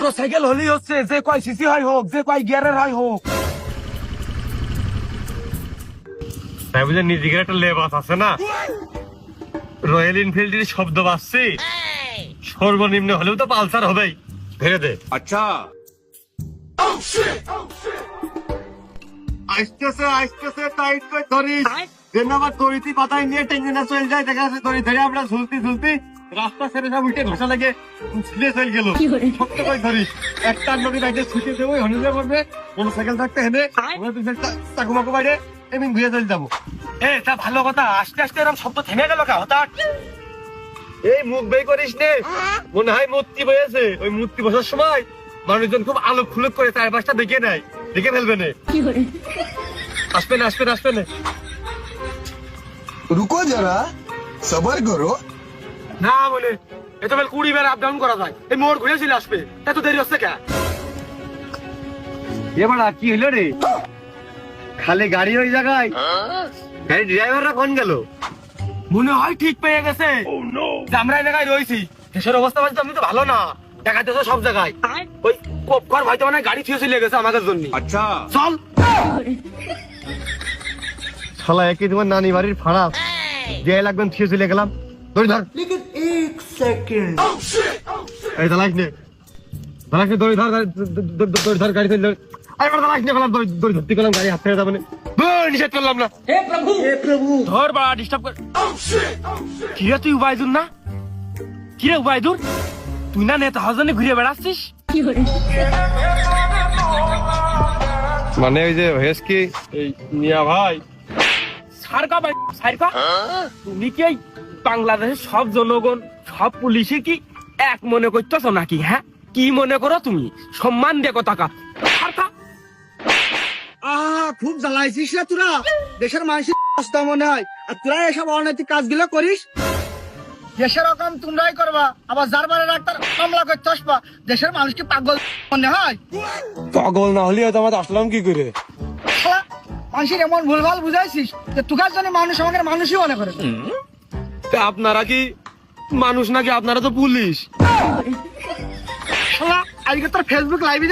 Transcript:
Motorcycle হলেই হচ্ছে, যে কয় সিসি হয় হোক, যে কয় গিয়ারের হয় হোক। তাই বুঝে নিজেকে একটা লেবাস আছে না, রয়্যাল এনফিল্ডের শব্দ বাজছে, সর্বনিম্ন হলেও তো পালসার হবেই। ধরে দে। আচ্ছা আস্তেছে আস্তেছে টাইট করে ধরিস, যেন আবার দড়িতে পাতায় নিয়ে টেনে না চলে যায়। দেখা যাচ্ছে দড়ি ধরে আমরা ঝুলতে ঝুলতে রাস্তা ছেড়ে সব উঠে ঘষা লাগে ছিঁড়ে চলে গেল। শক্ত করে ধরিস, একটা নদী বাইরে ছুটে দেবো, হনুজে পড়বে, মোটরসাইকেল থাকতে হেনে চাকু মাকু বাইরে এমনি ঘুরে চলে যাবো। এ তা ভালো কথা, আস্তে আস্তে এরকম শব্দ থেমে গেল কা হঠাৎ? এই মুখ বের করিস নে, মনে হয় মূর্তি বয়েছে। ওই মূর্তি বসার সময় মানুষজন খুব আলোক খুলুক করে চারপাশটা দেখে নেয়, দেখে ফেলবে না। আসবে না আসবে না আসবে না। रुको जरा सबर करो। না বলে এত বেল 20 বার আপ ডাউন করা যায়, এই মোড় ঘুরে চলে আসবে, এত দেরি হচ্ছে কে? এবার কি হলো রে? খালি গাড়ি ওই জায়গায়, গাড়ি ড্রাইভাররা কোন গেল? মনে হয় ঠিক পেয়ে গেছে যে আমরা এই জায়গায় রয়েছি। দেশের অবস্থা বাজতে আমি তো ভালো না, দেখা যাচ্ছে সব জায়গায়। ওই পপকর্ন হয়তো মানে গাড়ি থিয়ে চলে গেছে আমাদের জন্য। अच्छा চল শালা একই তোমার নানি বাড়ির ভাড়া যে লাগবেন থিয়ে চলে গেলাম। ধরি ধর, এই দালাক নে, দালাক নে, দড়ি ধর, দড়ি ধর, গাড়ি চলে। আরেবার দালাক নে গেলাম, দড়ি ধরতে গেলাম, গাড়ি হাত ছেড়ে যাবে না। নিষেধ করলাম না। ধর বা ডিস্টার্ব কর। কিরে তুই উবাইদুর না? কিরে উবাইদুর, তুই না নেতা হজনে ঘুরে বেড়াচ্ছিস? মানে ওই যে হয়েছে কি, এই মিয়া ভাই, সারকা ভাই সারকা, তুমি কি এই বাংলাদেশের সব জনগণ সব পুলিশই কি এক মনে করতেছ নাকি? হ্যাঁ, কি মনে করো তুমি? সম্মান দিয়ে কথা সারকা। খুব জ্বালাইছিস না তোরা, দেশের মানুষের অবস্থা মনে হয়, আর তোরা এসব অনৈতিক কাজগুলো করিস। দেশের রকম তোমরাই করবা, আবার যার বারে ডাক্তার মামলা করতে আসবা। দেশের মানুষকে পাগল মনে হয়? পাগল না হলে তো আমাদের আসলাম কি করে? শালা, মানুষের এমন ভুলভাল বুঝাইছিস যে তোকার জন্য মানুষ আমাকে মানুষই মনে করে। তা আপনারা কি মানুষ নাকি? আপনারা তো পুলিশ। শালা, আজকে তোর ফেসবুক লাইভে